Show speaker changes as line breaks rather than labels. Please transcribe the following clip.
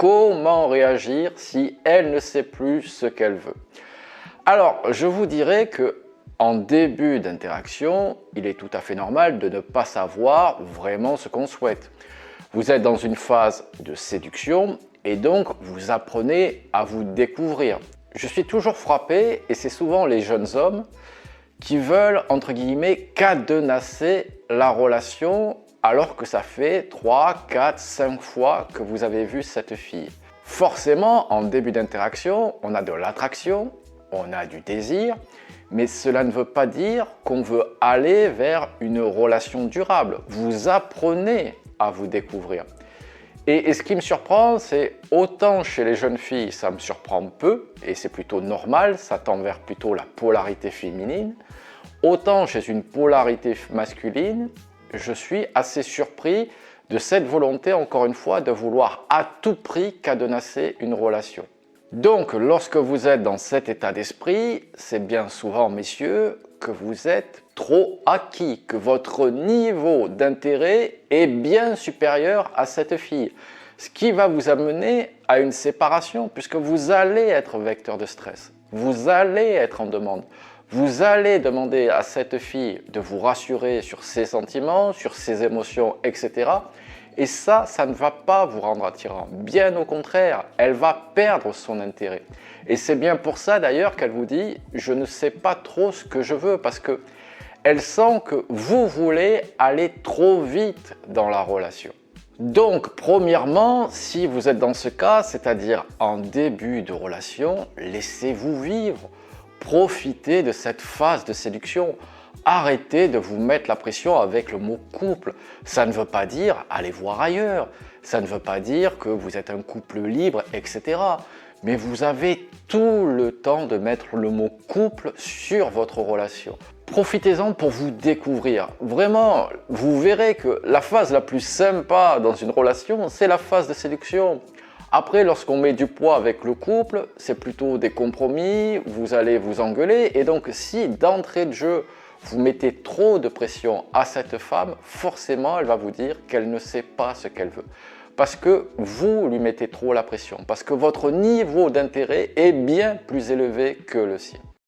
comment réagir si elle ne sait plus ce qu'elle veut. Alors, je vous dirais que en début d'interaction, il est tout à fait normal de ne pas savoir vraiment ce qu'on souhaite. Vous êtes dans une phase de séduction et donc vous apprenez à vous découvrir. Je suis toujours frappé, et c'est souvent les jeunes hommes qui veulent, entre guillemets, cadenasser la relation alors que ça fait 3, 4, 5 fois que vous avez vu cette fille. Forcément, en début d'interaction, on a de l'attraction, on a du désir, mais cela ne veut pas dire qu'on veut aller vers une relation durable. Vous apprenez à vous découvrir. Et ce qui me surprend, c'est autant chez les jeunes filles, ça me surprend peu, et c'est plutôt normal, ça tend vers plutôt la polarité féminine, autant chez une polarité masculine, je suis assez surpris de cette volonté, encore une fois, de vouloir à tout prix cadenasser une relation. Donc, lorsque vous êtes dans cet état d'esprit, c'est bien souvent, messieurs, que vous êtes trop acquis, que votre niveau d'intérêt est bien supérieur à cette fille. Ce qui va vous amener à une séparation, puisque vous allez être vecteur de stress. Vous allez être en demande. Vous allez demander à cette fille de vous rassurer sur ses sentiments, sur ses émotions, etc. Et ça ne va pas vous rendre attirant. Bien au contraire, elle va perdre son intérêt. Et c'est bien pour ça d'ailleurs qu'elle vous dit « je ne sais pas trop ce que je veux » parce qu'elle sent que vous voulez aller trop vite dans la relation. Donc, premièrement, si vous êtes dans ce cas, c'est-à-dire en début de relation, laissez-vous vivre. Profitez de cette phase de séduction. Arrêtez de vous mettre la pression avec le mot couple. Ça ne veut pas dire allez voir ailleurs. Ça ne veut pas dire que vous êtes un couple libre, etc. Mais vous avez tout le temps de mettre le mot couple sur votre relation. Profitez-en pour vous découvrir. Vraiment, vous verrez que la phase la plus sympa dans une relation, c'est la phase de séduction. Après, lorsqu'on met du poids avec le couple, c'est plutôt des compromis, vous allez vous engueuler. Et donc, si d'entrée de jeu, vous mettez trop de pression à cette femme, forcément, elle va vous dire qu'elle ne sait pas ce qu'elle veut. Parce que vous lui mettez trop la pression, parce que votre niveau d'intérêt est bien plus élevé que le sien.